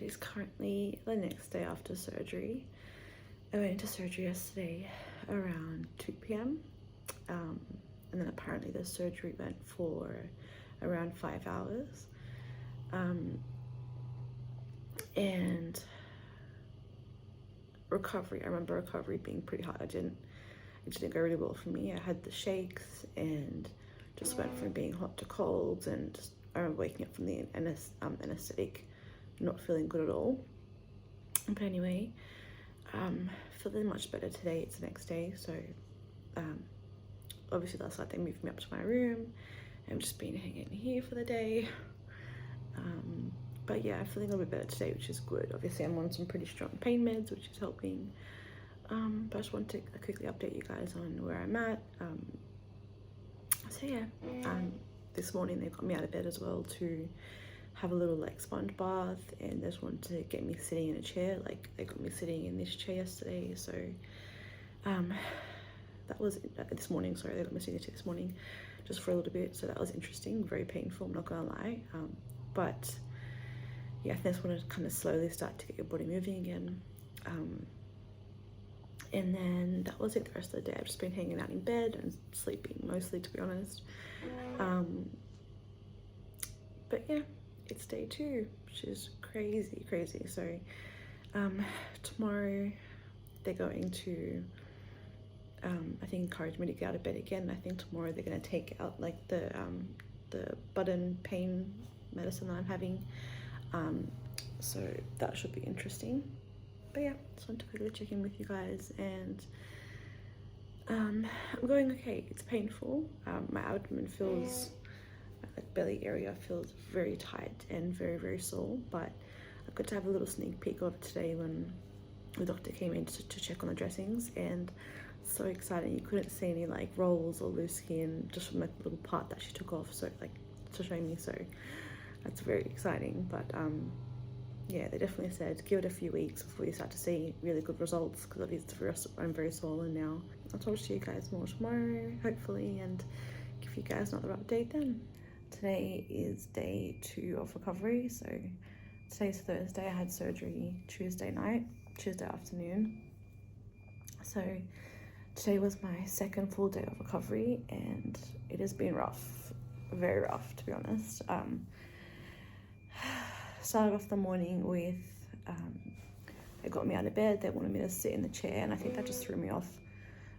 is currently the next day after surgery. I went into surgery yesterday around 2 p.m. And then apparently the surgery went for around 5 hours. And recovery, I remember recovery being pretty hard. It didn't go really well for me. I had the shakes and just went from being hot to cold, and just, I remember waking up from the anesthetic not feeling good at all. But anyway, feeling much better today. It's the next day, so obviously last night they moved me up to my room. I'm just been hanging here for the day. But yeah, I'm feeling a little bit better today, which is good. Obviously I'm on some pretty strong pain meds, which is helping. But I just want to quickly update you guys on where I'm at. So yeah, this morning they got me out of bed as well to have a little like sponge bath, and they just wanted to get me sitting in a chair. Like they got me sitting in this chair yesterday, so that was this morning. Sorry, they got me sitting in a chair this morning just for a little bit, so that was interesting, very painful, I'm not gonna lie. But yeah, I just want to kind of slowly start to get your body moving again. And then that was it the rest of the day. I've just been hanging out in bed and sleeping mostly, to be honest. But yeah, it's day 2, which is crazy. So tomorrow they're going to I think encourage me to get out of bed again. I think tomorrow they're going to take out like the button pain medicine that I'm having. So that should be interesting. But yeah, just want to quickly check in with you guys, and I'm going okay. It's painful. My abdomen feels, like belly area feels very tight and very sore, but I got to have a little sneak peek of it today when the doctor came in to check on the dressings, and so exciting. You couldn't see any like rolls or loose skin just from like the little part that she took off, so like to show me, so that's very exciting. But yeah, they definitely said give it a few weeks before you start to see really good results, because at least I'm very swollen now. I'll talk to you guys more tomorrow, hopefully, and give you guys another update then. Today is day 2 of recovery. So today's Thursday. I had surgery Tuesday afternoon. So today was my second full day of recovery, and it has been rough, very rough, to be honest. Started off the morning with, they got me out of bed, they wanted me to sit in the chair, and I think that just threw me off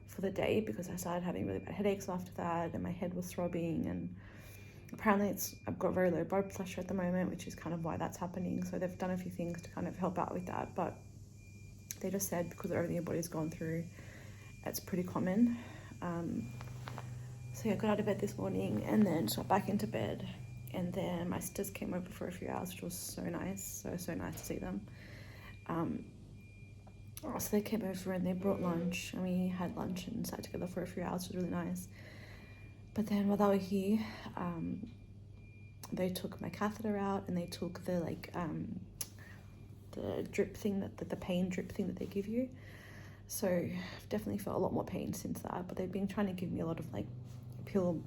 for the day, because I started having really bad headaches after that, and my head was throbbing, and apparently I've got very low blood pressure at the moment, which is kind of why that's happening. So they've done a few things to kind of help out with that, but they just said because of everything your body's gone through, it's pretty common. So yeah, I got out of bed this morning and then got back into bed. And then my sisters came over for a few hours, which was so nice, so nice to see them. So they came over and they brought lunch, and we had lunch and sat together for a few hours, which was really nice. But then while they were here, they took my catheter out, and they took the like the drip thing, the pain drip thing that they give you. So I've definitely felt a lot more pain since that. But they've been trying to give me a lot of like pill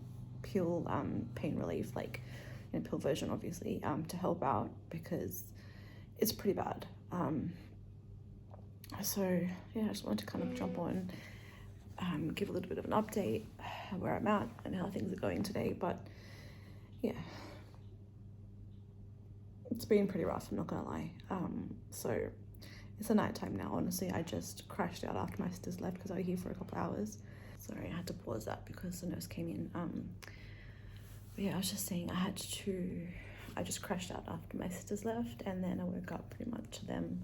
pain relief, like in a pill version, obviously, to help out, because it's pretty bad. So yeah, I just wanted to kind of jump on, give a little bit of an update where I'm at and how things are going today. But yeah, it's been pretty rough, I'm not gonna lie. So it's a night time now. Honestly, I just crashed out after my sisters left because I was here for a couple hours. Sorry, I had to pause that because the nurse came in. But yeah, I was just saying I just crashed out after my sisters left, and then I woke up pretty much to them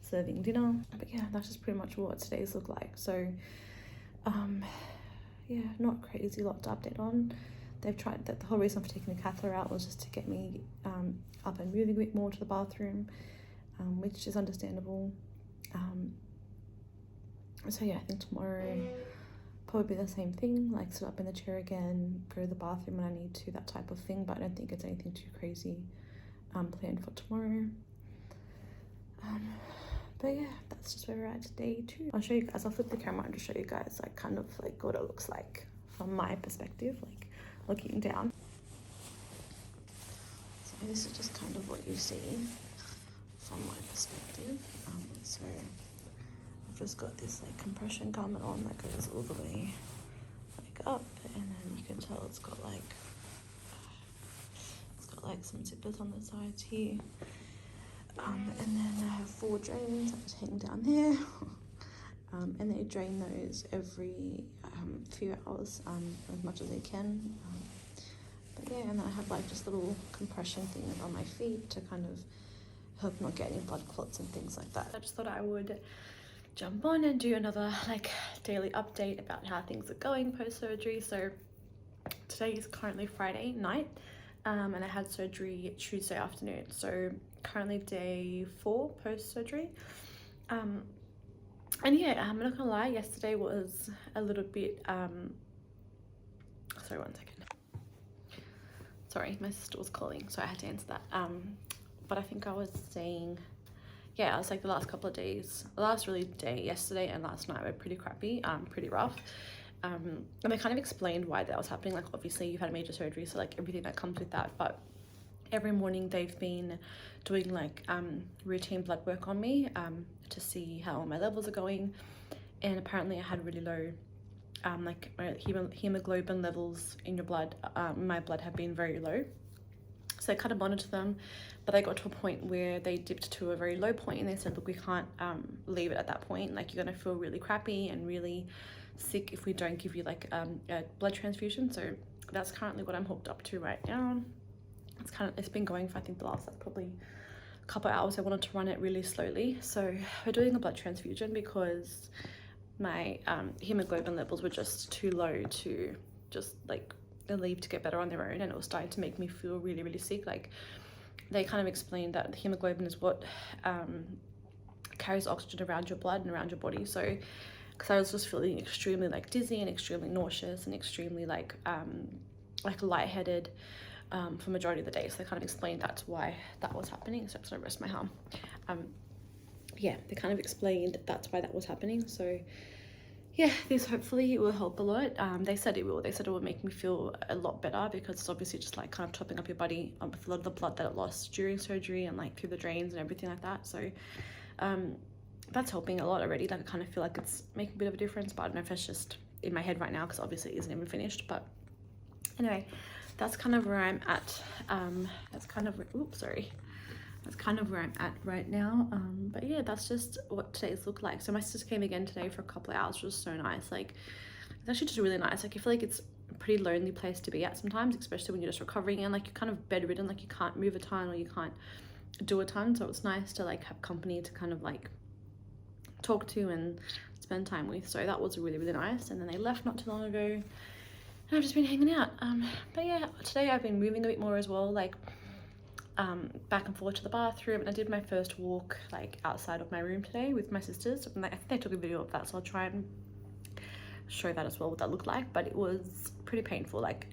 serving dinner. But yeah, that's just pretty much what today's look like. So yeah, not crazy lot to update on. They've tried that. The whole reason for taking the catheter out was just to get me up and moving a bit more to the bathroom, which is understandable. So yeah, I think tomorrow probably the same thing, like sit up in the chair again, go to the bathroom when I need to, that type of thing. But I don't think it's anything too crazy planned for tomorrow. But yeah, that's just where we're at today too. I'll show you guys, I'll flip the camera and just show you guys like kind of like what it looks like from my perspective, like looking down. So this is just kind of what you see from like massive. So I've just got this like compression garment on that goes all the way like up, and then you can tell it's got like some zippers on the sides here. And then I have 4 drains that just hang down there. And they drain those every few hours, as much as they can. But yeah, and then I have like just little compression things on my feet to kind of help not get any blood clots and things like that. I just thought I would jump on and do another like daily update about how things are going post-surgery. So today is currently Friday night, and I had surgery Tuesday afternoon. So currently day 4 post-surgery. And yeah, I'm not gonna lie, yesterday was a little bit, sorry, one second. Sorry, my sister was calling, so I had to answer that. But I think I was saying, yeah, I was like the last couple of days, the last really day, yesterday and last night were pretty crappy, pretty rough. And they kind of explained why that was happening. Like obviously you've had a major surgery, so like everything that comes with that, but every morning they've been doing like routine blood work on me to see how my levels are going, and apparently I had really low like my hemoglobin levels in your blood. My blood had been very low, so I kind of monitored them, but I got to a point where they dipped to a very low point, and they said, look, we can't leave it at that point. Like you're gonna feel really crappy and really sick if we don't give you like a blood transfusion. So that's currently what I'm hooked up to right now. It's been going for I think the last like probably a couple of hours. I wanted to run it really slowly, so we're doing a blood transfusion because my hemoglobin levels were just too low to just like leave to get better on their own, and it was starting to make me feel really, really sick. Like they kind of explained that the hemoglobin is what carries oxygen around your blood and around your body. So because I was just feeling extremely like dizzy and extremely nauseous and extremely like lightheaded for majority of the day. So they kind of explained that's why that was happening. So I'm just gonna rest my arm. Yeah, they kind of explained that's why that was happening. So yeah, this hopefully will help a lot. They said it will. They said it will make me feel a lot better, because it's obviously just like kind of topping up your body with a lot of the blood that it lost during surgery and like through the drains and everything like that. So that's helping a lot already. Like I kind of feel like it's making a bit of a difference, but I don't know if it's just in my head right now because obviously it isn't even finished. But anyway, that's kind of where I'm at. That's kind of where I'm at right now. But yeah, that's just what today's look like. So my sister came again today for a couple of hours, which was so nice. Like it's actually just really nice. Like I feel like it's a pretty lonely place to be at sometimes, especially when you're just recovering and like you're kind of bedridden, like you can't move a ton or you can't do a ton. So it's nice to like have company to kind of like talk to and spend time with. So that was really, really nice. And then they left not too long ago, and I've just been hanging out. But yeah, today I've been moving a bit more as well, like back and forth to the bathroom, and I did my first walk like outside of my room today with my sisters. And I think they took a video of that, so I'll try and show that as well, what that looked like. But it was pretty painful. Like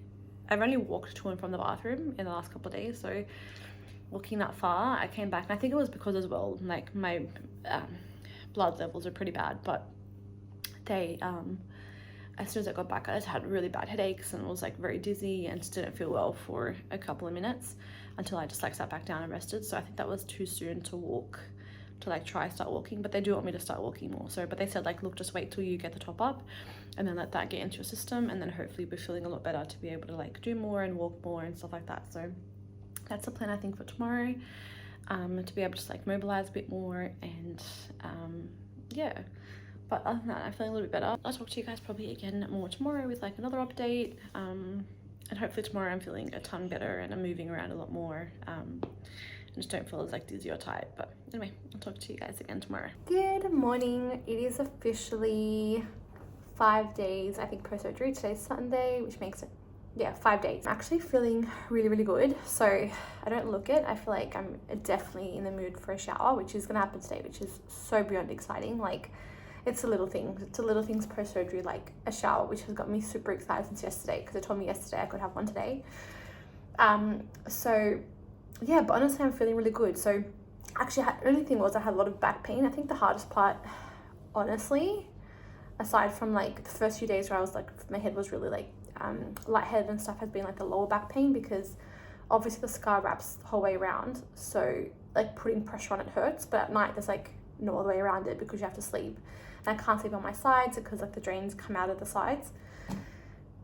I've only walked to and from the bathroom in the last couple of days, so walking that far, I came back, and I think it was because as well like my blood levels are pretty bad, but they as soon as I got back I just had really bad headaches and was like very dizzy and just didn't feel well for a couple of minutes until I just like sat back down and rested. So I think that was too soon to walk, to like start walking, but they do want me to start walking more. So but they said like, look, just wait till you get the top up and then let that get into your system, and then hopefully you'll be feeling a lot better to be able to like do more and walk more and stuff like that. So that's the plan I think for tomorrow, to be able to just like mobilize a bit more. And yeah, but other than that, I'm feeling a little bit better. I'll talk to you guys probably again more tomorrow with like another update, and hopefully tomorrow I'm feeling a ton better and I'm moving around a lot more, and just don't feel as like dizzy or tired. But anyway, I'll talk to you guys again tomorrow. Good morning. It is officially 5 days I think post-surgery. Today's Sunday, which makes it 5 days. I'm actually feeling really, really good. So I don't look it. I feel like I'm definitely in the mood for a shower, which is gonna happen today, which is so beyond exciting. Like it's the little things. It's the little things post-surgery, like a shower, which has got me super excited since yesterday, because they told me yesterday I could have one today. So yeah, but honestly I'm feeling really good. So actually the only thing was I had a lot of back pain. I think the hardest part, honestly, aside from like the first few days where I was like, my head was really like lightheaded and stuff, has been like the lower back pain, because obviously the scar wraps the whole way around. So like putting pressure on it hurts, but at night there's like no other way around it because you have to sleep. And I can't sleep on my sides because like the drains come out of the sides.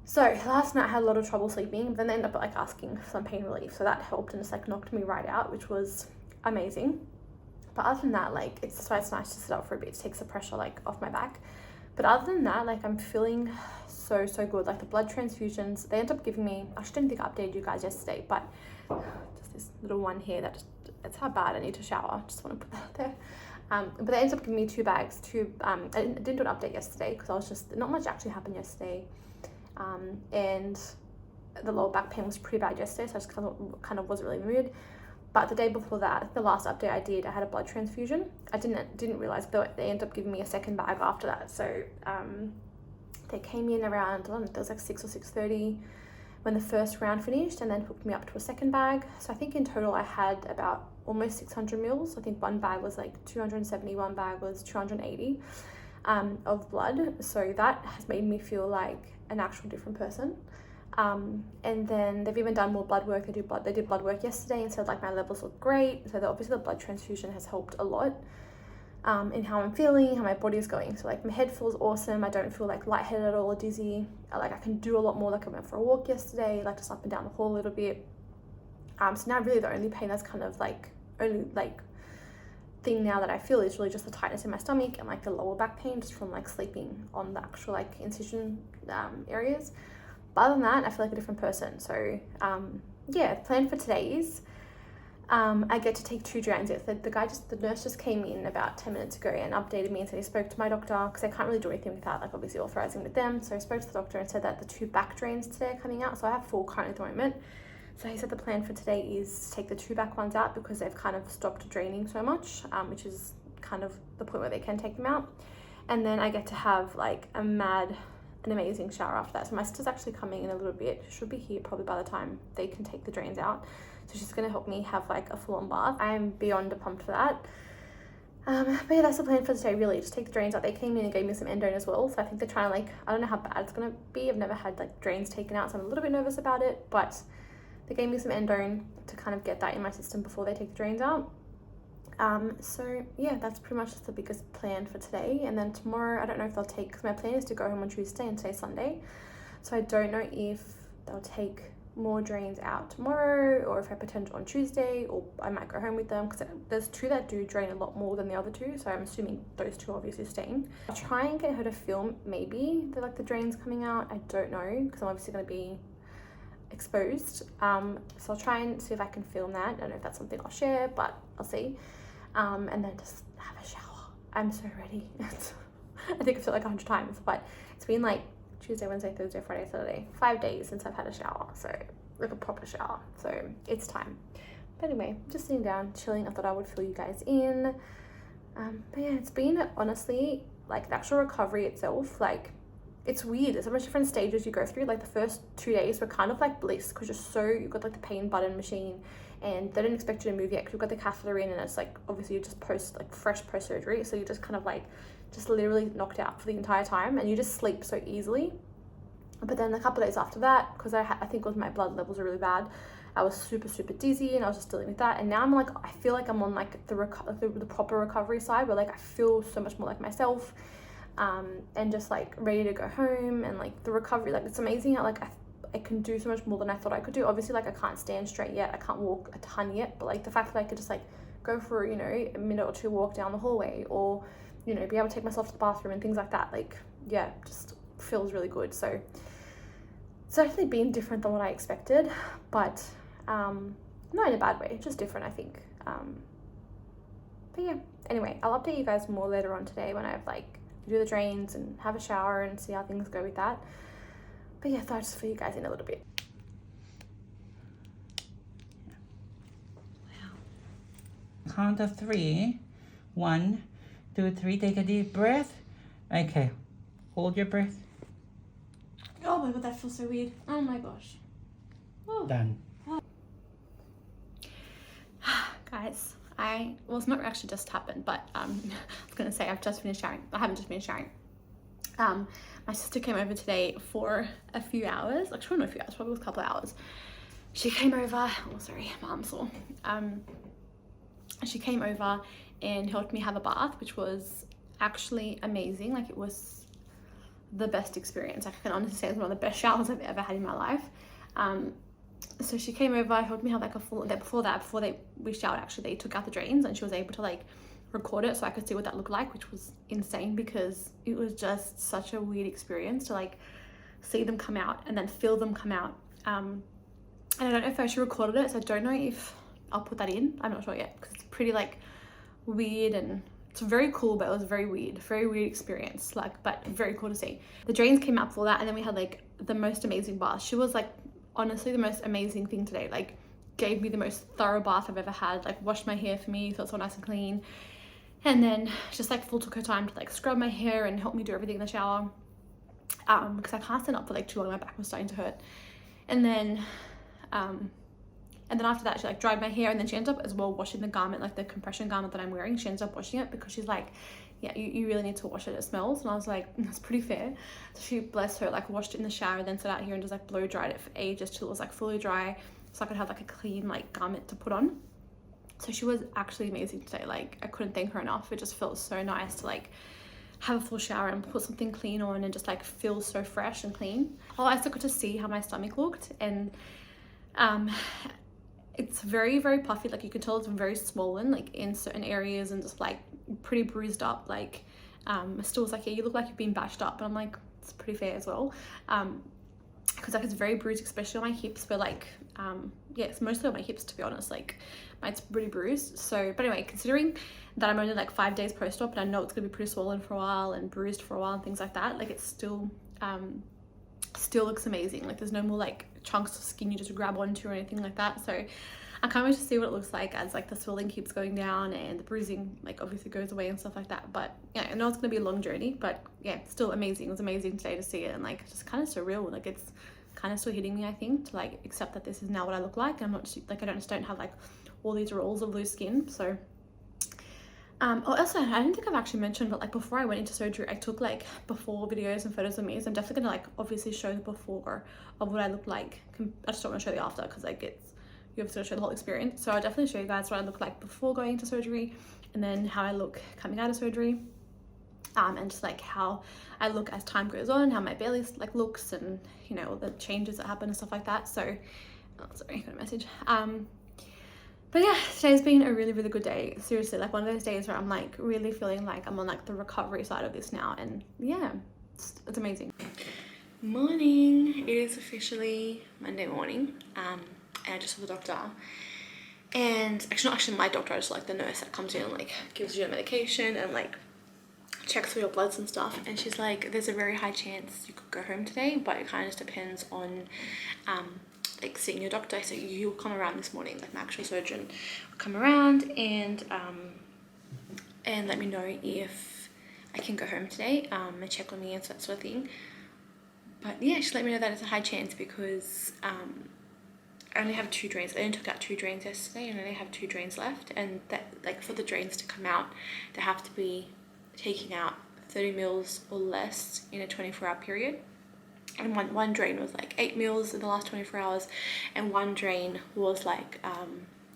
So last night I had a lot of trouble sleeping, but then they ended up like asking for some pain relief, so that helped and just like knocked me right out, which was amazing. But other than that, like it's just why it's nice to sit up for a bit, it takes the pressure like off my back. But other than that, like I'm feeling so good. Like the blood transfusions, they ended up giving me, I didn't think I updated you guys yesterday, but just this little one here that just, it's how bad I need to shower. Just want to put that out there. But they ended up giving me 2 bags. I didn't do an update yesterday because I was just, not much actually happened yesterday. And the lower back pain was pretty bad yesterday, so I just kind of wasn't really in the mood. But the day before that, the last update I did, I had a blood transfusion. I didn't realize they ended up giving me a second bag after that. So they came in around, I don't know, it was like 6 or 6:30 when the first round finished, and then hooked me up to a second bag. So I think in total I had about almost 600 mils. I think one bag was like 270, one bag was 280 of blood. So that has made me feel like an actual different person. And then they've even done more blood work. They did blood work yesterday and said like my levels look great. So obviously the blood transfusion has helped a lot in how I'm feeling, how my body is going. So like my head feels awesome. I don't feel like lightheaded at all or dizzy. I can do a lot more. Like I went for a walk yesterday, like just up and down the hall a little bit. So now really the only pain that's kind of like only like thing now that I feel is really just the tightness in my stomach and like the lower back pain just from like sleeping on the actual like incision areas. But other than that, I feel like a different person. So yeah, the plan for today is I get to take 2 drains. The nurse just came in about 10 minutes ago and updated me and said he spoke to my doctor because I can't really do anything without like obviously authorizing with them. So I spoke to the doctor and said that the 2 back drains today are coming out. So I have 4 currently at the moment. So he said the plan for today is to take the 2 back ones out because they've kind of stopped draining so much, which is kind of the point where they can take them out. And then I get to have like an amazing shower after that. So my sister's actually coming in a little bit. She should be here probably by the time they can take the drains out. So she's going to help me have like a full-on bath. I'm beyond pumped for that. But yeah, that's the plan for today really. Just take the drains out. They came in and gave me some endone as well. So I think they're trying to like, I don't know how bad it's going to be. I've never had like drains taken out, so I'm a little bit nervous about it. But they gave me some endone to kind of get that in my system before they take the drains out. So yeah, that's pretty much just the biggest plan for today. And then tomorrow, I don't know if they'll take, because my plan is to go home on Tuesday and today's Sunday. So I don't know if they'll take more drains out tomorrow or if I pretend on Tuesday, or I might go home with them because there's 2 that do drain a lot more than the other 2. So I'm assuming those 2 are obviously staying. I'll try and get her to film maybe the drains coming out. I don't know because I'm obviously going to be exposed. So I'll try and see if I can film that. I don't know if that's something I'll share, but I'll see. And then just have a shower. I'm so ready. I think I've said like 100 times, but it's been like Tuesday, Wednesday, Thursday, Friday, Saturday, 5 days since I've had a shower. So like a proper shower. So it's time. But anyway, just sitting down, chilling. I thought I would fill you guys in. But yeah, it's been honestly like the actual recovery itself, like it's weird. There's so much different stages you go through. Like the first 2 days were kind of like bliss because you've got like the pain button machine and they didn't expect you to move yet because you've got the catheter in and it's like obviously you're just fresh post surgery, so you're just kind of like just literally knocked out for the entire time and you just sleep so easily. But then a couple of days after that, because I think it was my blood levels are really bad, I was super dizzy and I was just dealing with that. And now I'm like, I feel like I'm on like the proper recovery side where like I feel so much more like myself. And just like ready to go home, and like the recovery, like it's amazing how like I can do so much more than I thought I could do. Obviously like I can't stand straight yet, I can't walk a ton yet, but like the fact that I could just like go for a minute or 2 walk down the hallway, or be able to take myself to the bathroom and things like that, like yeah, just feels really good. So it's actually been different than what I expected, but not in a bad way, just different I think. But yeah, anyway, I'll update you guys more later on today when I've like do the drains and have a shower and see how things go with that. But yeah, I thought I'd just fill you guys in a little bit. Count of 3. 1, 2, 3. Take a deep breath. Okay. Hold your breath. Oh my god, that feels so weird. Oh my gosh. Oh. Done. Oh. Guys, it's not actually just happened, but I was gonna say I've just finished showering. I haven't just finished showering. My sister came over today for a few hours. Actually, not a few hours, probably a couple of hours. She came over. Oh, sorry, my arm's sore. she came over and helped me have a bath, which was actually amazing. Like, it was the best experience. Like, I can honestly say it's one of the best showers I've ever had in my life. So she came over, helped me have like a full, before we showered, actually, they took out the drains, and she was able to like record it so I could see what that looked like, which was insane, because it was just such a weird experience to like see them come out and then feel them come out. And I don't know if I actually recorded it, so I don't know if I'll put that in. I'm not sure yet, because it's pretty like weird, and it's very cool, but it was very weird experience, like, but very cool to see. The drains came out for that, and then we had like the most amazing bath. She was like honestly the most amazing thing today, like gave me the most thorough bath I've ever had, like washed my hair for me so it's all nice and clean, and then just like full took her time to like scrub my hair and help me do everything in the shower, because I can't stand up for like too long, my back was starting to hurt. And then after that, she like dried my hair, and then she ended up as well washing the garment, like the compression garment that I'm wearing. She ends up washing it because she's like, yeah, you really need to wash it, it smells. And I was like, that's pretty fair. So she, bless her, like washed it in the shower, then sat out here and just like blow dried it for ages till it was like fully dry, so I could have like a clean like garment to put on. So she was actually amazing today. Like, I couldn't thank her enough. It just felt so nice to like have a full shower and put something clean on and just like feel so fresh and clean. Oh, I also got to see how my stomach looked, and it's very, very puffy. Like, you can tell it's very swollen, like in certain areas, and just like pretty bruised up. Like, still was like, yeah, you look like you've been bashed up. And I'm like, it's pretty fair as well. Because like it's very bruised, especially on my hips, but like, yeah, it's mostly on my hips, to be honest. Like, it's pretty bruised. So, but anyway, considering that I'm only like 5 days post-op, and I know it's gonna be pretty swollen for a while and bruised for a while and things like that, like it's still looks amazing. Like, there's no more like chunks of skin you just grab onto or anything like that. So I can't wait to see what it looks like as like the swelling keeps going down and the bruising like obviously goes away and stuff like that. But yeah, I know it's gonna be a long journey, but yeah, still amazing. It was amazing today to see it, and like just kind of surreal. Like, it's kind of still hitting me, I think, to like accept that this is now what I look like. I'm not like, I just don't have like all these rolls of loose skin. So also, I don't think I've actually mentioned, but like before I went into surgery, I took like before videos and photos of me. So I'm definitely gonna like obviously show the before of what I look like. I just don't want to show the after, because like you have to show the whole experience. So I'll definitely show you guys what I look like before going into surgery, and then how I look coming out of surgery, and just like how I look as time goes on, how my belly like looks, and you know, all the changes that happen and stuff like that. So, oh, sorry, got a message. But yeah, today's been a really, really good day. Seriously, like one of those days where I'm like really feeling like I'm on like the recovery side of this now, and yeah, it's amazing. Morning, it is officially Monday morning, and I just saw the doctor, and actually not actually my doctor, just like the nurse that comes in and like gives you a medication and like checks for your bloods and stuff. And she's like, there's a very high chance you could go home today, but it kind of just depends on like seeing your doctor. So you'll come around this morning, like my actual surgeon will come around and let me know if I can go home today, and check on me and that sort of thing. But yeah, she let me know that it's a high chance because I only have 2 drains. I only took out 2 drains yesterday, and I only have 2 drains left, and that like for the drains to come out, they have to be taking out 30 mils or less in a 24-hour period. And one drain was like 8 mils in the last 24 hours, and one drain was like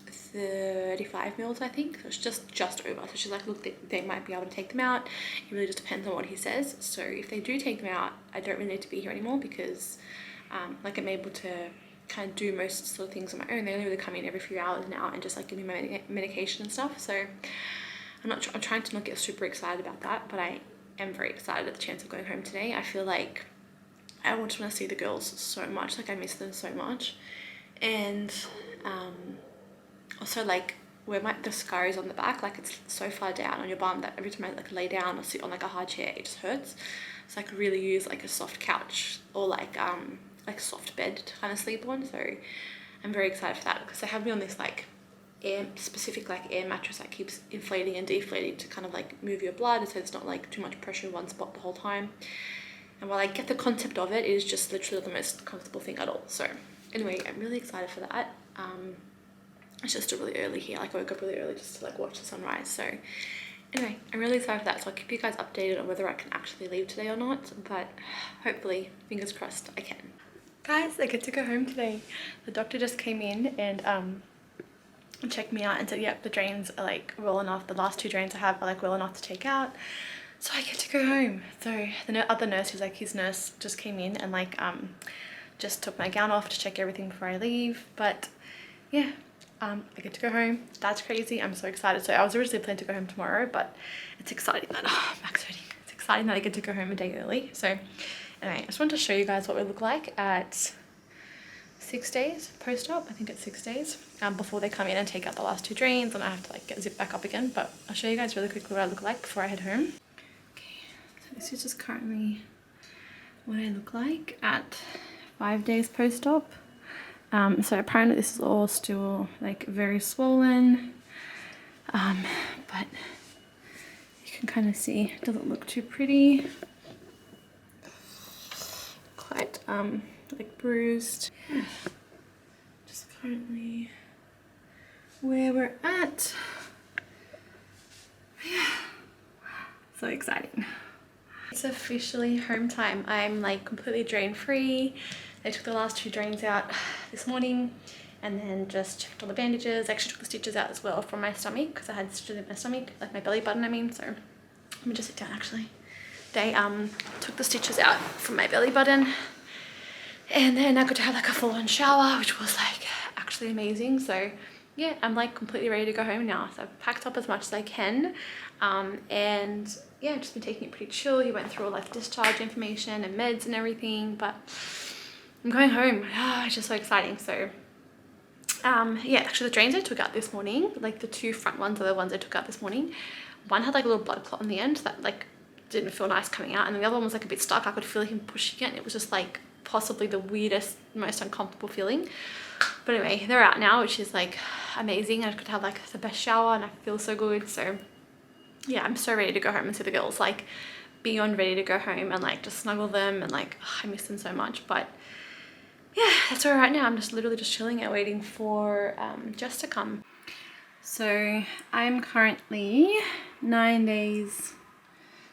35 mils, I think. So it's just over. So she's like, look, they might be able to take them out. It really just depends on what he says. So if they do take them out, I don't really need to be here anymore, because like I'm able to kind of do most sort of things on my own. They only really come in every few hours now and just like give me my medication and stuff. So I'm trying to not get super excited about that, but I am very excited at the chance of going home today. I feel like I just want to see the girls so much. Like, I miss them so much. And also like where the scar is on the back, like it's so far down on your bum that every time I like lay down or sit on like a hard chair, it just hurts. So I could really use like a soft couch or like soft bed to kind of sleep on. So I'm very excited for that, because they have me on this like air mattress that keeps inflating and deflating to kind of like move your blood, so it's not like too much pressure in one spot the whole time. And while I get the concept of it, it is just literally the most comfortable thing at all. So anyway, I'm really excited for that. It's just still really early here. Like, I woke up really early just to like watch the sunrise. So anyway, I'm really excited for that. So I'll keep you guys updated on whether I can actually leave today or not. But hopefully, fingers crossed, I can. Guys, I get to go home today. The doctor just came in and and checked me out and said, yep, the drains are like well enough. The last 2 drains I have are like well enough to take out. So I get to go home. So the other nurse, who's like his nurse, just came in and like just took my gown off to check everything before I leave. But yeah, I get to go home. That's crazy. I'm so excited. So I was originally planning to go home tomorrow, but it's exciting that back's hurting. It's exciting that I get to go home a day early. So anyway, I just wanted to show you guys what we look like at 6 days post-op. I think it's 6 days before they come in and take out the last 2 drains, and I have to like get zip back up again. But I'll show you guys really quickly what I look like before I head home. This is just currently what I look like at 5 days post-op. So apparently this is all still like very swollen, but you can kind of see it doesn't look too pretty. Quite like bruised. Yeah. Just currently where we're at. Yeah, so exciting. It's officially home time. I'm like completely drain free. I took the last 2 drains out this morning and then just checked all the bandages. I actually took the stitches out as well from my stomach because I had stitches in my stomach, like my belly button I mean. So let me just sit down actually. They took the stitches out from my belly button, and then I got to have like a full-on shower, which was like actually amazing. So yeah, I'm like completely ready to go home now. So I've packed up as much as I can, and yeah, I've just been taking it pretty chill. He went through all like discharge information and meds and everything, but I'm going home. Oh, it's just so exciting. So yeah, actually the drains I took out this morning, like the 2 front ones are the ones I took out this morning. One had like a little blood clot on the end that like didn't feel nice coming out, and the other one was like a bit stuck. I could feel him pushing it, and it was just like possibly the weirdest, most uncomfortable feeling. But anyway, they're out now, which is like amazing. I could have like the best shower and I feel so good. So yeah, I'm so ready to go home and see the girls, like beyond ready to go home and like just snuggle them, and like I miss them so much. But yeah, that's all right now. I'm just literally just chilling and waiting for Jess to come. So I'm currently 9 days,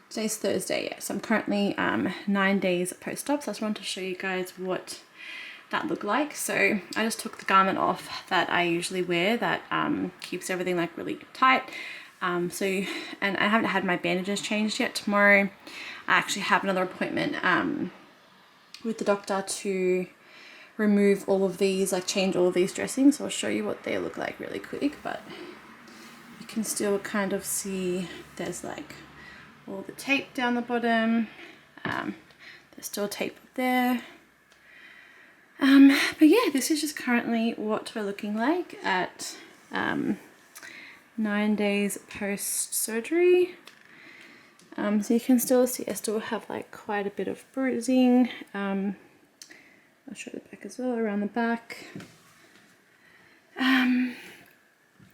today's Thursday, yeah, so I'm currently 9 days post-op. So I just wanted to show you guys what that looked like. So I just took the garment off that I usually wear that keeps everything like really tight. And I haven't had my bandages changed yet. Tomorrow I actually have another appointment with the doctor to remove all of these, like change all of these dressings. So I'll show you what they look like really quick, but you can still kind of see there's like all the tape down the bottom. There's still tape up there. But yeah, this is just currently what we're looking like at 9 days post-surgery. So you can still see I still have like quite a bit of bruising. I'll show the back as well, around the back.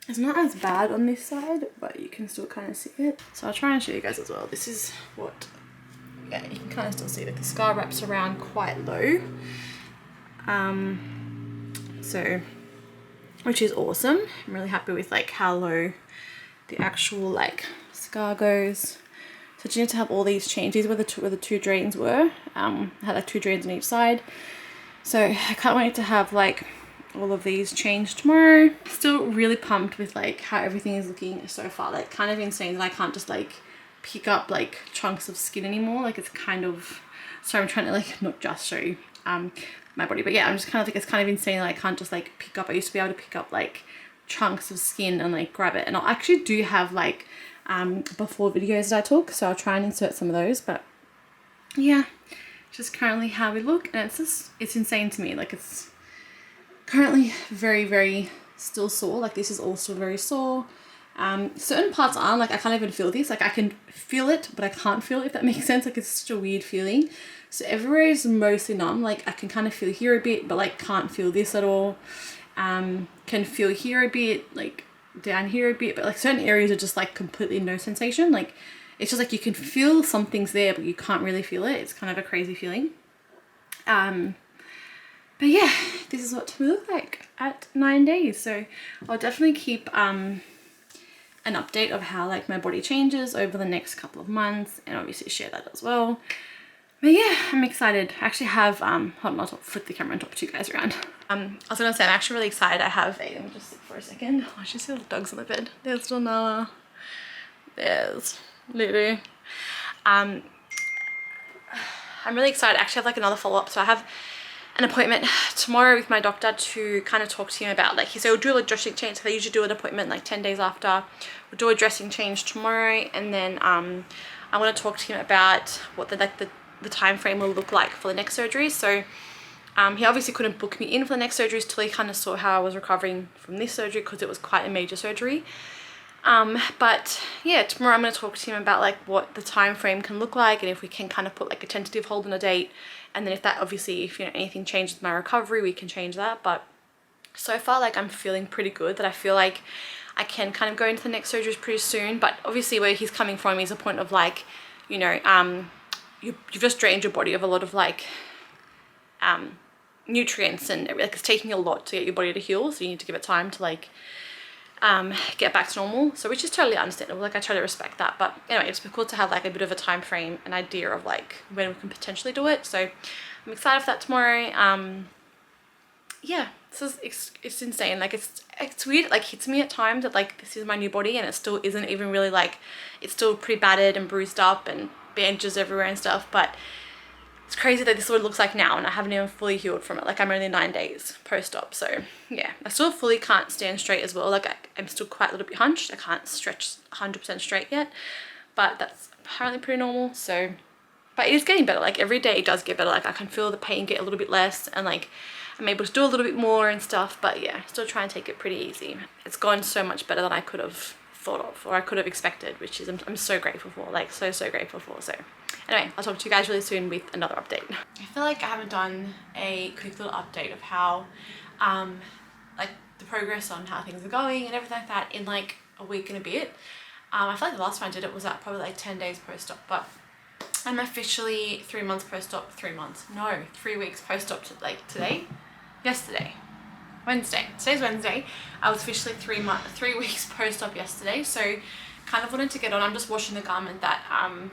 It's not as bad on this side, but you can still kind of see it. So I'll try and show you guys as well. This is what, yeah, you can kind of still see that the scar wraps around quite low. So, which is awesome. I'm really happy with like how low the actual like scar goes. So you need to have all these changed. These were where the 2 drains were. I had like 2 drains on each side. So I can't wait to have like all of these changed tomorrow. Still really pumped with like how everything is looking so far. Like kind of insane that I can't just like pick up like chunks of skin anymore. Like it's kind of, sorry, I'm trying to like not just show you my body, but yeah, I'm just kind of like, it's kind of insane that I can't just like pick up. I used to be able to pick up like chunks of skin and like grab it, and I actually do have like before videos that I took, so I'll try and insert some of those. But yeah, just currently how we look, and it's insane to me. Like it's currently very, very still sore. Like this is all still very sore. Certain parts aren't, like I can't even feel this. Like I can feel it, but I can't feel it, if that makes sense. Like it's such a weird feeling. So everywhere is mostly numb. Like I can kind of feel here a bit, but like can't feel this at all. Can feel here a bit, like down here a bit, but like certain areas are just like completely no sensation. Like it's just like you can feel something's there, but you can't really feel it. It's kind of a crazy feeling. But yeah, this is what we look like at 9 days. So I'll definitely keep an update of how like my body changes over the next couple of months, and obviously share that as well. But yeah, I'm excited. I actually have, hold on, I'll flip the camera and talk to you guys around. I was gonna say I'm actually really excited. I have a, let me just sit for a second. Oh, I should see the dogs on the bed. There's Donna. There's Lulu. I'm really excited. I actually have like another follow-up. So I have an appointment tomorrow with my doctor to kind of talk to him about, like, he said we'll do a dressing change. So they usually do an appointment like 10 days after. We'll do a dressing change tomorrow, and then I want to talk to him about what the time frame will look like for the next surgery. So he obviously couldn't book me in for the next surgeries till he kind of saw how I was recovering from this surgery, because it was quite a major surgery. But yeah, tomorrow I'm going to talk to him about like what the time frame can look like, and if we can kind of put like a tentative hold on a date, and then if that obviously, if you know anything changes with my recovery, we can change that. But so far, like, I'm feeling pretty good, that I feel like I can kind of go into the next surgeries pretty soon. But obviously where he's coming from is a point of like, you know, you've just drained your body of a lot of like nutrients, and like it's taking a lot to get your body to heal, so you need to give it time to like get back to normal. So which is totally understandable, like I totally respect that. But anyway, it's cool to have like a bit of a time frame, an idea of like when we can potentially do it. So I'm excited for that tomorrow. Yeah, it's insane. Like it's weird, like hits me at times that like this is my new body, and it still isn't even really like, it's still pretty battered and bruised up and bandages everywhere and stuff. But it's crazy that this is what it looks like now, and I haven't even fully healed from it. Like I'm only 9 days post-op. So yeah, I still fully can't stand straight as well. Like I'm still quite a little bit hunched. I can't stretch 100% straight yet, but that's apparently pretty normal. So, but it is getting better. Like every day it does get better. Like I can feel the pain get a little bit less, and like I'm able to do a little bit more and stuff. But yeah, still try and take it pretty easy. It's gone so much better than I could have thought of, or I could have expected, which is I'm so grateful for. Like so grateful for. So anyway, I'll talk to you guys really soon with another update. I feel like I haven't done a quick little update of how like the progress on how things are going and everything like that in like a week and a bit. I feel like the last time I did it was at probably like 10 days post-op, but I'm officially 3 months post-op. 3 months, no, 3 weeks post-op to like Wednesday. Today's Wednesday. I was officially 3 weeks post-op yesterday. So kind of wanted to get on. I'm just washing the garment that I'm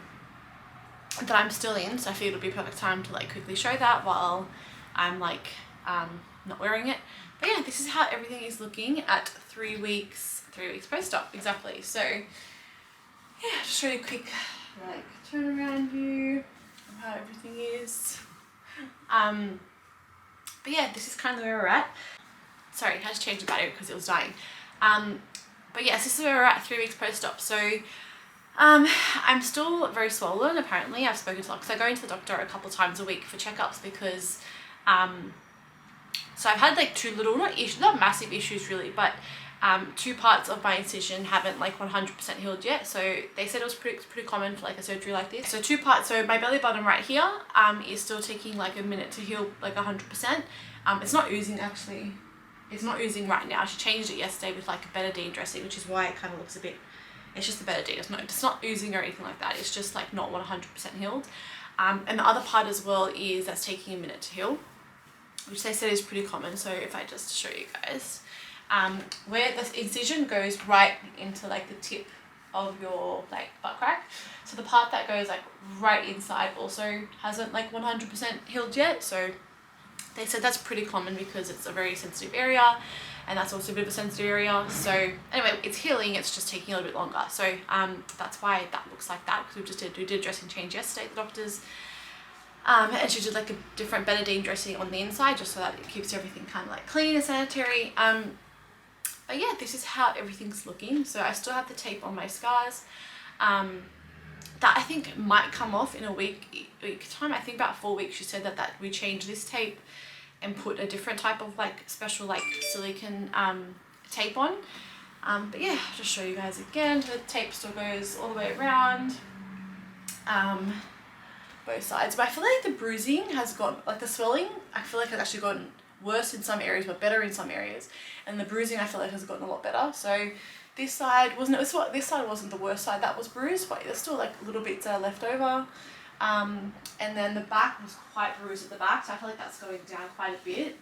still in, so I figured it would be a perfect time to like quickly show that while I'm like not wearing it. But yeah, this is how everything is looking at 3 weeks post-op, exactly. So yeah, just show you a quick like turn around view of how everything is. But yeah, this is kind of where we're at. Sorry, I had to change the battery because it was dying. But yes, this is where we're at 3 weeks post-op. So I'm still very swollen, apparently. I've spoken to, because I go into the doctor a couple times a week for checkups, because so I've had like two little, not massive issues really, but 2 parts of my incision haven't like 100% healed yet. So they said it was pretty common for like a surgery like this. So 2 parts, so my belly button right here is still taking like a minute to heal, like 100%. It's not oozing actually. It's not oozing right now. She changed it yesterday with like a betadine dressing, which is why it kind of looks a bit, it's just the betadine. It's not oozing or anything like that. It's just like not 100% healed. And the other part as well is that's taking a minute to heal, which they said is pretty common. So if I just show you guys, where the incision goes right into like the tip of your like butt crack. So the part that goes like right inside also hasn't like 100% healed yet. So they said that's pretty common because it's a very sensitive area, and that's also a bit of a sensitive area. So anyway, it's healing, it's just taking a little bit longer. So that's why that looks like that, because we did a dressing change yesterday at the doctor's. And she did like a different betadine dressing on the inside, just so that it keeps everything kind of like clean and sanitary. But yeah, this is how everything's looking. So I still have the tape on my scars. That I think might come off in a week time. I think about 4 weeks. She said that we change this tape and put a different type of like special like silicone tape on. But yeah, I'll just show you guys again. The tape still goes all the way around both sides. But I feel like the bruising has gone, like the swelling, I feel like has actually gotten worse in some areas but better in some areas, and the bruising I feel like has gotten a lot better. So this side wasn't the worst side that was bruised, but there's still like little bits that are left over. And then the back was quite bruised at the back, so I feel like that's going down quite a bit.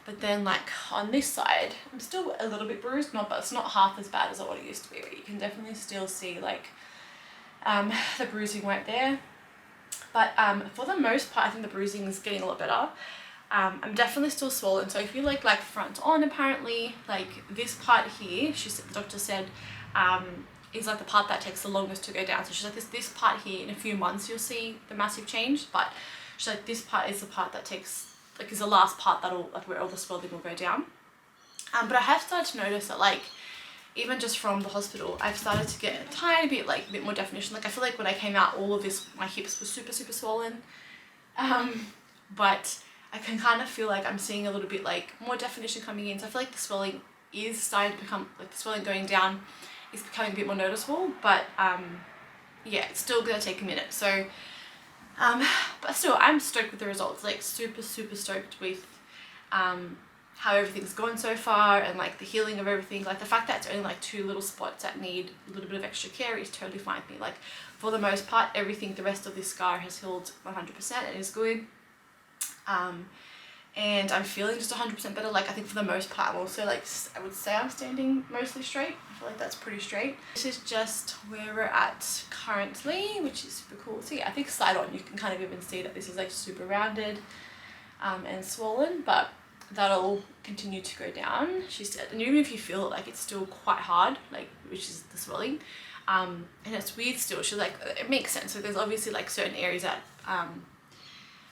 But then like on this side, I'm still a little bit bruised, but it's not half as bad as what it used to be. But you can definitely still see like the bruising right there. But for the most part, I think the bruising is getting a lot better. I'm definitely still swollen. So if you like front on, apparently like this part here, the doctor said is like the part that takes the longest to go down. So she's like this part here in a few months you'll see the massive change, but she's like this part is the part that takes like is the last part that'll like where all the swelling will go down. But I have started to notice that like even just from the hospital I've started to get a tiny bit like a bit more definition. Like I feel like when I came out all of this, my hips were super swollen, but I can kind of feel like I'm seeing a little bit like more definition coming in. So I feel like the swelling is starting to become like the swelling going down is becoming a bit more noticeable, but yeah, it's still gonna take a minute. So but still I'm stoked with the results, like super stoked with how everything's gone so far and like the healing of everything. Like the fact that it's only like 2 little spots that need a little bit of extra care is totally fine with me. Like for the most part everything, the rest of this scar has healed 100% and is good. And I'm feeling just 100% better. Like I think for the most part I'm also like, I would say I'm standing mostly straight. I feel like that's pretty straight. This is just where we're at currently, which is super cool. So yeah, I think side on you can kind of even see that this is like super rounded and swollen, but that'll continue to go down, she said. And even if you feel it, like it's still quite hard, like which is the swelling, and it's weird still. She's like, it makes sense. So there's obviously like certain areas that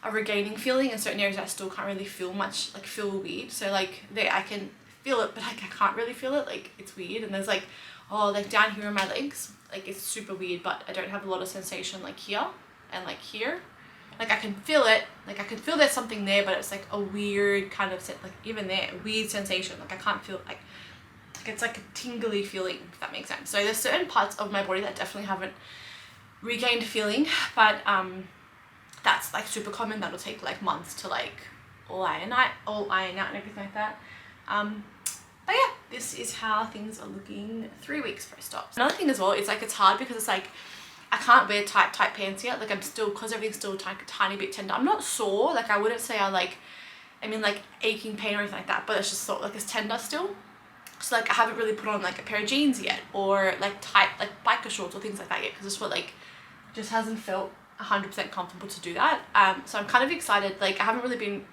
are regaining feeling and certain areas that I still can't really feel much, like feel weird. So like there I can feel it, but like I can't really feel it, like it's weird. And there's like, oh, like down here in my legs, like it's super weird, but I don't have a lot of sensation like here and like here. Like I can feel it, like I can feel there's something there, but it's like a weird kind of like even there, weird sensation. Like I can't feel like it's like a tingly feeling, if that makes sense. So there's certain parts of my body that definitely haven't regained feeling, but that's like super common. That'll take like months to like all iron out and everything like that. But yeah, this is how things are looking 3 weeks post-op. Another thing as well is like it's hard because it's like I can't wear tight pants yet. Like I'm still, because everything's still a tiny bit tender. I'm not sore, like I wouldn't say like aching pain or anything like that, but it's just sort of like it's tender still. So like I haven't really put on like a pair of jeans yet, or like tight like biker shorts or things like that yet, because it's what like just hasn't felt 100% comfortable to do that. So I'm kind of excited. Like I haven't really been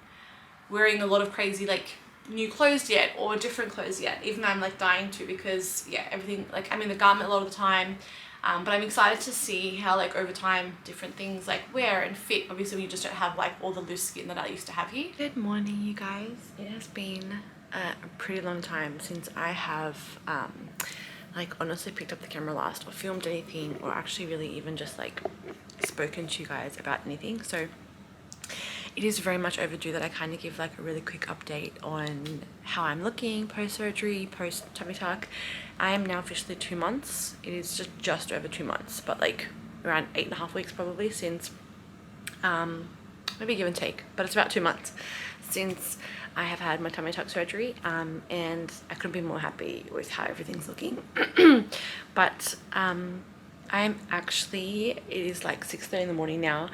wearing a lot of crazy like new clothes yet or different clothes yet, even though I'm like dying to, because yeah, everything, like I'm in the garment a lot of the time. But I'm excited to see how like over time different things like wear and fit. Obviously we just don't have like all the loose skin that I used to have here. Good morning, you guys. It has been a pretty long time since I have like honestly picked up the camera last, or filmed anything, or actually really even just like spoken to you guys about anything. So it is very much overdue that I kind of give like a really quick update on how I'm looking post-surgery, post-tummy tuck. I am now officially 2 months. It is just over 2 months, but like around 8.5 weeks probably since, maybe give and take, but it's about 2 months since I have had my tummy tuck surgery, and I couldn't be more happy with how everything's looking. But I'm actually, it is like 6:30 in the morning now.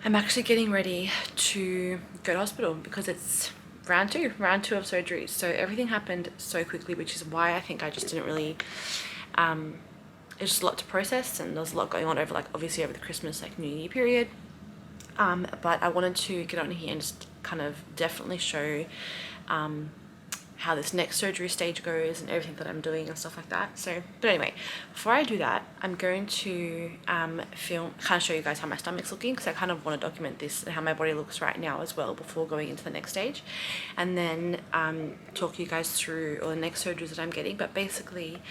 I'm actually getting ready to go to hospital because it's round two of surgery. So everything happened so quickly, which is why I think I just didn't really, it's just a lot to process, and there's a lot going on over like obviously over the Christmas like New Year period. But I wanted to get on here and just kind of definitely show how this next surgery stage goes and everything that I'm doing and stuff like that. So, but anyway, before I do that, I'm going to kind of show you guys how my stomach's looking, because I kind of want to document this and how my body looks right now as well before going into the next stage, and then talk you guys through all the next surgeries that I'm getting. But basically,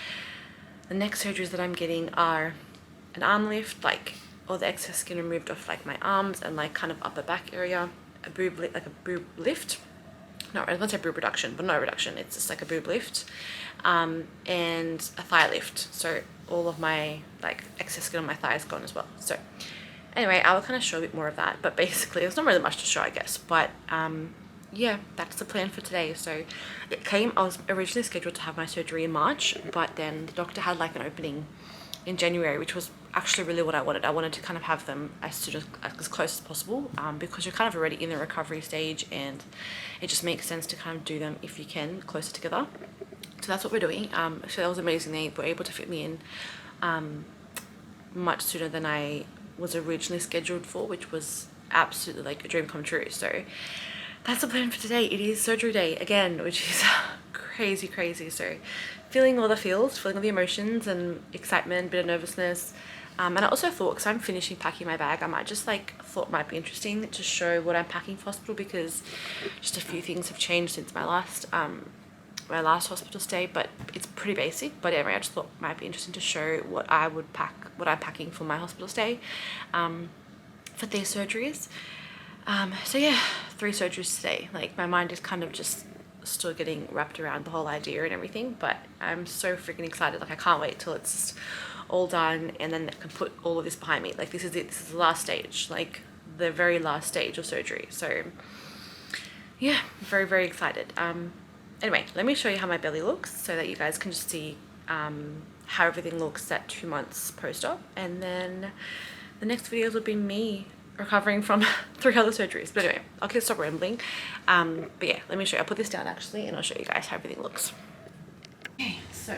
the next surgeries that I'm getting are an arm lift, like all the excess skin removed off like my arms and like kind of upper back area, a boob lift. No, I was gonna say boob reduction, but no reduction, it's just like a boob lift, and a thigh lift. So all of my like excess skin on my thigh is gone as well. So anyway, I will kind of show a bit more of that, but basically there's not really much to show, I guess. But yeah, that's the plan for today. So I was originally scheduled to have my surgery in March, but then the doctor had like an opening in January, which was actually really what I wanted. I wanted to kind of have them as close as possible, because you're kind of already in the recovery stage, and it just makes sense to kind of do them, if you can, closer together. So that's what we're doing. So that was amazing. They were able to fit me in much sooner than I was originally scheduled for, which was absolutely like a dream come true. So that's the plan for today. It is surgery day again, which is crazy. So feeling all the feels, feeling all the emotions and excitement, bit of nervousness. And I also thought, because I'm finishing packing my bag, I might just thought might be interesting to show what I'm packing for hospital, because just a few things have changed since my last hospital stay, but it's pretty basic. But anyway, I just thought it might be interesting to show what I'm packing for my hospital stay for these surgeries. So yeah, 3 surgeries today. Like, my mind is kind of just still getting wrapped around the whole idea and everything, but I'm so freaking excited. Like, I can't wait till it's just all done, and then I can put all of this behind me. Like, this is it. This is the last stage, like the very last stage of surgery. So yeah, very excited. Anyway, let me show you how my belly looks so that you guys can just see how everything looks at 2 months post-op, and then the next videos will be me recovering from 3 other surgeries. But anyway, I'll stop rambling. But yeah, let me show you. I'll put this down actually, and I'll show you guys how everything looks. Okay, so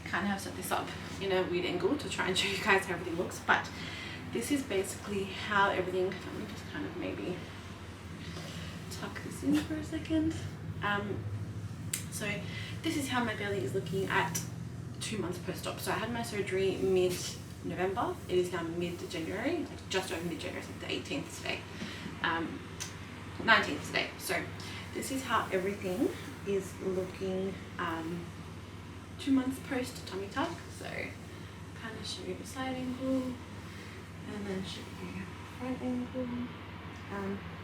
kind of have set this up in a weird angle to try and show you guys how everything looks, but this is basically how everything, let me just kind of maybe tuck this in for a second. So this is how my belly is looking at 2 months post-op. So I had my surgery mid-November. It is now mid-January, like just over mid-January, it's like the 18th today, 19th today. So this is how everything is looking 2 months post tummy tuck. So kind of show you the side angle and then show you front angle.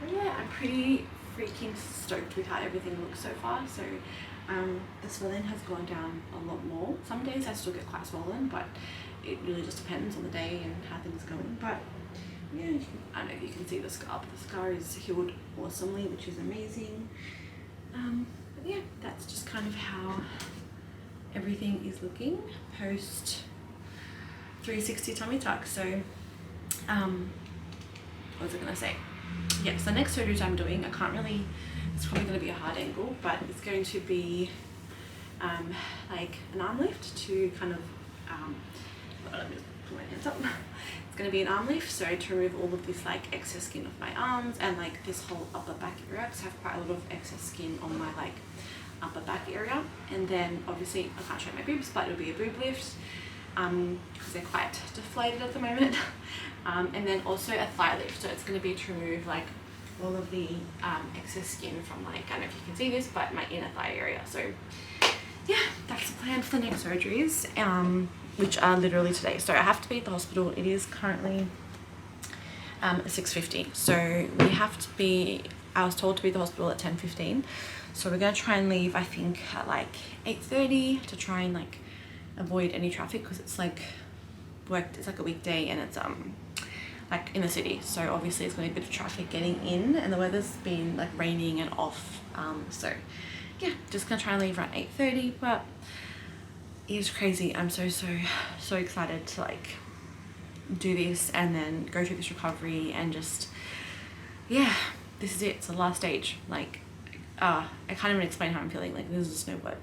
But yeah, I'm pretty freaking stoked with how everything looks so far. So the swelling has gone down a lot more. Some days I still get quite swollen, but it really just depends on the day and how things are going. But yeah, I don't know if you can see the scar, but the scar is healed awesomely, which is amazing. But yeah, that's just kind of how everything is looking post 360 tummy tuck. So what was I gonna say? Yes, the next surgeries I'm doing, I can't really, it's probably going to be a hard angle, but it's going to be like an arm lift to kind of let me just put my hands up. It's going to be an arm lift, so to remove all of this like excess skin off my arms and like this whole upper back area, because I have quite a lot of excess skin on my like upper back area. And then obviously I can't show my boobs, but it'll be a boob lift because they're quite deflated at the moment. And then also a thigh lift, so it's going to be to remove like all of the excess skin from like, I don't know if you can see this, but my inner thigh area. So yeah, that's the plan for the next surgeries, which are literally today. So I have to be at the hospital. It is currently 6:50, so we have to be, I was told to be at the hospital at 10:15, so we're going to try and leave I think at like 8:30 to try and like avoid any traffic, because it's like it's like a weekday and it's like in the city, so obviously it's going to be a bit of traffic getting in, and the weather's been like raining and off, so yeah, just gonna try and leave around 8:30. But it is crazy. I'm so excited to like do this and then go through this recovery, and just yeah, this is it. It's the last stage. Like I can't even explain how I'm feeling. Like, there's just no words.